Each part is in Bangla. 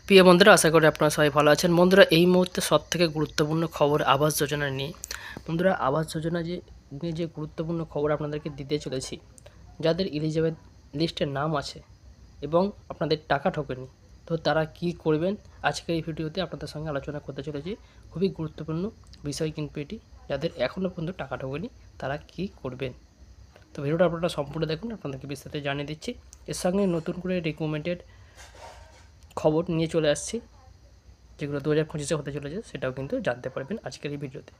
প্রিয় বন্ধুরা, আশা করি আপনারা সবাই ভালো আছেন। বন্ধুরা, এই মুহূর্তে সবথেকে গুরুত্বপূর্ণ খবর আবাস যোজনা নিয়ে। বন্ধুরা, আবাস যোজনা যে গুরুত্বপূর্ণ খবর আপনাদেরকে দিতে চলেছি, যাদের এলিজিবল লিস্টের নাম আছে এবং আপনাদের টাকা ঢোকেনি, তো তারা কি করবেন আজকের এই ভিডিওতে আপনাদের সঙ্গে আলোচনা করতে চলেছি। খুবই গুরুত্বপূর্ণ বিষয় কিন্তু এটি। যাদের এখনও পর্যন্ত টাকা ঢোকেনি তারা কি করবেন, তো ভিডিওটা আপনারা সম্পূর্ণ দেখুন, আপনাদেরকে বিস্তারিত জানিয়ে দিচ্ছি। এর সঙ্গে নতুন করে রিকমেন্ডেড খবর নিয়ে চলে আসছি, যেগুলো 2025-এ হতে চলেছে, সেটাও কিন্তু জানতে পারবেন আজকের এই ভিডিওতে।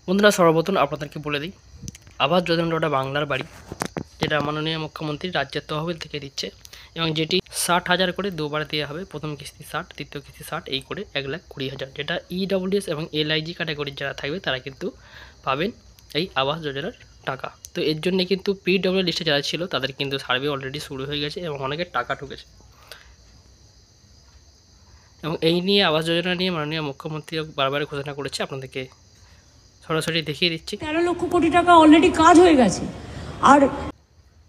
বন্ধুরা, সর্বপ্রথম আপনাদেরকে বলে দিই, আবাস যোজনাটা ওটা বাংলার বাড়ি, যেটা মাননীয় মুখ্যমন্ত্রী রাজ্যের তহবিল থেকে দিচ্ছে এবং যেটি 60,000 করে দুবার দেওয়া হবে। প্রথম কিস্তি 60, দ্বিতীয় কিস্তি 60, এই করে 1,20,000। যেটা EWS এবং LIG ক্যাটাগরির যারা থাকবে তারা কিন্তু পাবেন এই আবাস যোজনার টাকা। তো এর জন্য কিন্তু PW লিস্টে যারা ছিল তাদের কিন্তু সার্ভে অলরেডি শুরু হয়ে গেছে এবং অনেকের টাকা ঢুকেছে। এবং এই নিয়ে আবাস যোজনা নিয়ে মাননীয় মুখ্যমন্ত্রী বারবার ঘোষণা করেছে, আপনাদেরকে সরাসরি দেখিয়ে দিচ্ছি। 13 লক্ষ কোটি টাকা অলরেডি কাজ হয়ে গেছে। আর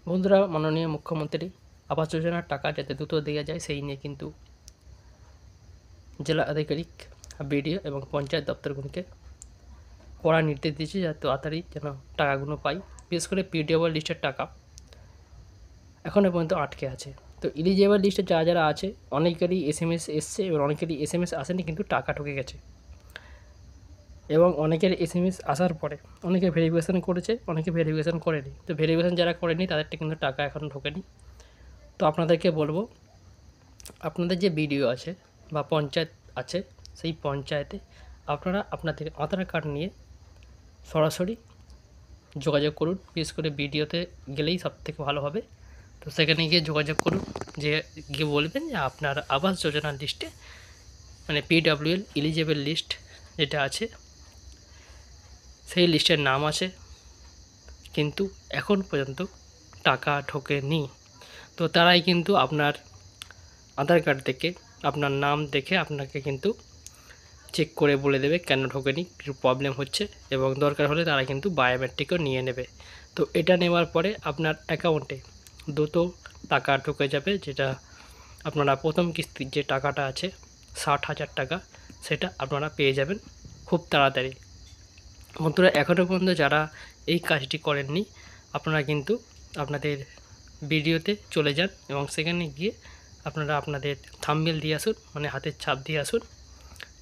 বন্ধুরা, মাননীয় মুখ্যমন্ত্রী আবাস যোজনার টাকা যাতে দ্রুত দেওয়া যায় সেই নিয়ে কিন্তু জেলা আধিকারিক, বিডিও এবং পঞ্চায়েত দপ্তরগুলিকে কড়া নির্দেশ দিয়েছে যাতে তাড়াতাড়ি যেন টাকাগুলো পাই। বিশেষ করে পিডিএবল লিস্টের টাকা এখনও পর্যন্ত আটকে আছে। তো এলিজিবল লিস্টে যারা যারা আছে অনেকেরই SMS এসছে এবং অনেকেরই SMS আসেনি, কিন্তু টাকা ঢুকে গেছে। এবং অনেকের SMS আসার পরে অনেকে ভেরিফিকেশান করেছে, অনেকে ভেরিফিকেশান করেনি। তো ভেরিফিকেশান যারা করেনি তাদেরটা কিন্তু টাকা এখনও ঢোকেনি। তো আপনাদেরকে বলবো, আপনাদের যে বিডিও আছে বা পঞ্চায়েত আছে, সেই পঞ্চায়েতে আপনারা আপনাদের আধার কার্ড নিয়ে সরাসরি যোগাযোগ করুন। বিশেষ করে বিডিওতে গেলেই সবথেকে ভালো হবে। তো সেখানে গিয়ে যোগাযোগ করুন, গিয়ে বলবেন যে আপনার আবাস যোজনার লিস্টে, মানে PWL এলিজিবল লিস্ট যেটা আছে সেই লিস্টের নাম আছে, কিন্তু এখন পর্যন্ত টাকা ঢোকেনি। তো তারাই কিন্তু আপনার আধার কার্ড থেকে আপনার নাম দেখে আপনাকে কিন্তু চেক করে বলে দেবে কেন ঢোকেনি, কিছু প্রবলেম হচ্ছে, এবং দরকার হলে তারা কিন্তু বায়োমেট্রিকও নিয়ে নেবে। তো এটা নেওয়ার পরে আপনার অ্যাকাউন্টে দ্রুত টাকা ঢুকে যাবে, যেটা আপনারা প্রথম কিস্তির যে টাকাটা আছে 60,000 টাকা, সেটা আপনারা পেয়ে যাবেন খুব তাড়াতাড়ি। বন্ধুরা, এখনও পর্যন্ত যারা এই কাজটি করেননি, আপনারা কিন্তু আপনাদের ভিডিওতে চলে যান এবং সেখানে গিয়ে আপনারা আপনাদের থাম্বনেল দিয়ে আসুন, মানে হাতের ছাপ দিয়ে আসুন,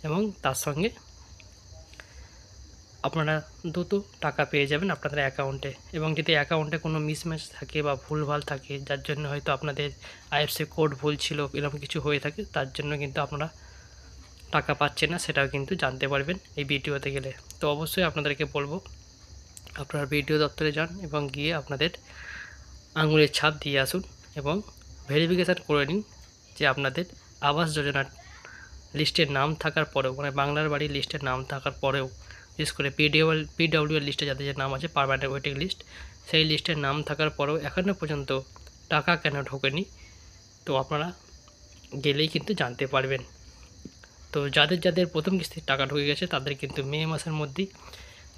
এবং তার সঙ্গে আপনারা দ্রুত টাকা পেয়ে যাবেন আপনাদের অ্যাকাউন্টে। এবং যদি অ্যাকাউন্টে কোনো মিসম্যাচ থাকে বা ভুলভাল থাকে, যার জন্য হয়তো আপনাদের IFSC কোড ভুল ছিল, এরকম কিছু হয়ে থাকে, তার জন্য কিন্তু আপনারা টাকা পাচ্ছেন না, সেটাও কিন্তু জানতে পারবেন এই ভিডিওতে গেলে। তো অবশ্যই আপনাদেরকে বলবো, আপনারা ভিডিও দপ্তরে যান এবং গিয়ে আপনাদের আঙুলের ছাপ দিয়ে আসুন এবং ভেরিফিকেশান করে নিন যে আপনাদের আবাস যোজনার লিস্টের নাম থাকার পরেও, মানে বাংলার বাড়ির লিস্টের নাম থাকার পরেও, বিশেষ করে PWL লিস্টে যাদের যে নাম আছে পার্মানেন্ট ওয়েটিং লিস্ট, সেই লিস্টের নাম থাকার পরেও এখনও পর্যন্ত টাকা কেন ঢোকেনি, তো আপনারা গেলেই কিন্তু জানতে পারবেন। তো যাদের যাদের প্রথম কিস্তির টাকা ঢুকে গেছে তাদের কিন্তু মে মাসের মধ্যেই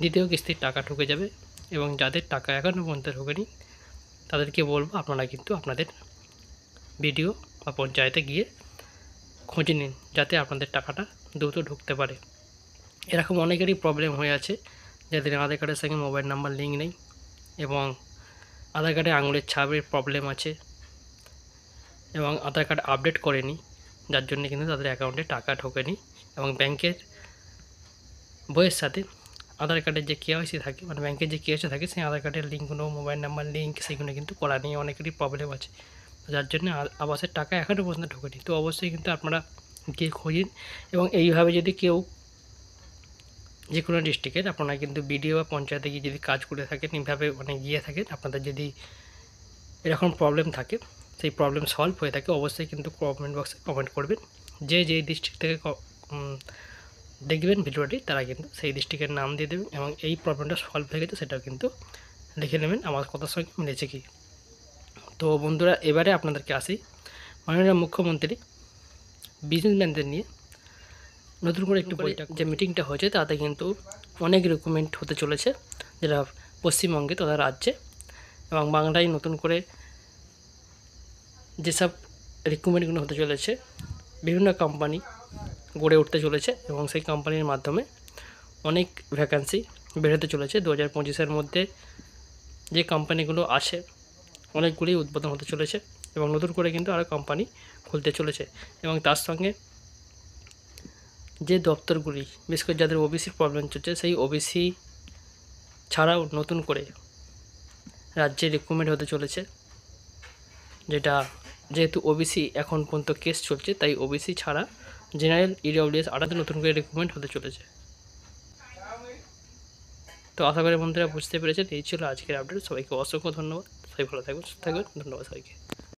দ্বিতীয় কিস্তির টাকা ঢুকে যাবে, এবং যাদের টাকা এখনও পর্যন্ত ঢোকেনি তাদেরকে বলবো আপনারা কিন্তু আপনাদের বিডিও বা পঞ্চায়েতে গিয়ে খুঁজে নিন, যাতে আপনাদের টাকাটা দ্রুত ঢুকতে পারে। এরকম অনেকেরই প্রবলেম হয়ে আছে যাদের আধার কার্ডের সঙ্গে মোবাইল নাম্বার লিঙ্ক নেই এবং আধার কার্ডে আঙুলের ছাপের প্রবলেম আছে এবং আধার কার্ড আপডেট করেনি, যার জন্য কিন্তু তাদের অ্যাকাউন্টে টাকা ঢোকেনি। এবং ব্যাংকের বইয়ের সাথে আধার কার্ডের যে KYC থাকে, মানে ব্যাংকের যে KYC থাকে, সেই আধার কার্ডের লিঙ্কগুলো, মোবাইল নাম্বার লিঙ্ক, সেগুলো কিন্তু করা নিয়ে অনেকেরই প্রবলেম আছে, যার জন্য আবাসের টাকা এখনও পর্যন্ত ঢোকেনি। তো অবশ্যই কিন্তু আপনারা গিয়ে খুঁজুন। এবং এইভাবে যদি কেউ যে কোনো ডিস্ট্রিক্টের আপনারা কিন্তু বিডিও বা পঞ্চায়েতে গিয়ে যদি কাজ করে থাকেন, এইভাবে মানে গিয়ে থাকেন, আপনাদের যদি এরকম প্রবলেম থাকে, সেই প্রবলেম সলভ হয়ে থাকে, অবশ্যই কিন্তু কমেন্ট বক্সে কমেন্ট করবেন। যে ডিস্ট্রিক্ট থেকে দেখবেন ভিডিওটি, তারা কিন্তু সেই ডিস্ট্রিক্টের নাম দিয়ে দেবেন এবং এই প্রবলেমটা সলভ হয়ে গেছে সেটাও কিন্তু লিখে নেবেন আমার কথার সঙ্গে মিলেছে কি। তো বন্ধুরা, এবারে আপনাদেরকে আসি, মাননীয় মুখ্যমন্ত্রী বিজনেসম্যানদের নিয়ে নতুন করে একটু যে মিটিংটা হয়েছে, তাতে কিন্তু অনেক রিকমেন্ড হতে চলেছে, যেটা পশ্চিমবঙ্গে তথা রাজ্যে এবং বাংলায় নতুন করে যেসব রিক্রুটমেন্টগুলো হতে চলেছে, বিভিন্ন কোম্পানি গড়ে উঠতে চলেছে এবং সেই কোম্পানির মাধ্যমে অনেক ভ্যাকান্সি বেরোতে চলেছে। 2025-এর মধ্যে যে কোম্পানিগুলো আছে অনেকগুলি উদ্বোধন হতে চলেছে এবং নতুন করে কিন্তু আরও কোম্পানি খুলতে চলেছে। এবং তার সঙ্গে যে দপ্তরগুলি বিশেষ করে যাদের ওবিসির প্রবলেম চলছে, সেই ওবিসি ছাড়াও নতুন করে রাজ্যে রিক্রুটমেন্ট হতে চলেছে, যেহেতু ওবিসি এখন পর্যন্ত কেস চলছে, তাই ওবিসি ছাড়া জেনারেল, ইডব্লিউএস আলাদা নতুন করে রিক্রুটমেন্ট হতে চলেছে। তো আশা করি বন্ধুরা বুঝতে পেরেছেন। এই ছিল আজকের আপডেট। সবাইকে অসংখ্য ধন্যবাদ। সবাই ভালো থাকবেন, সুস্থ থাকবেন। ধন্যবাদ সবাইকে।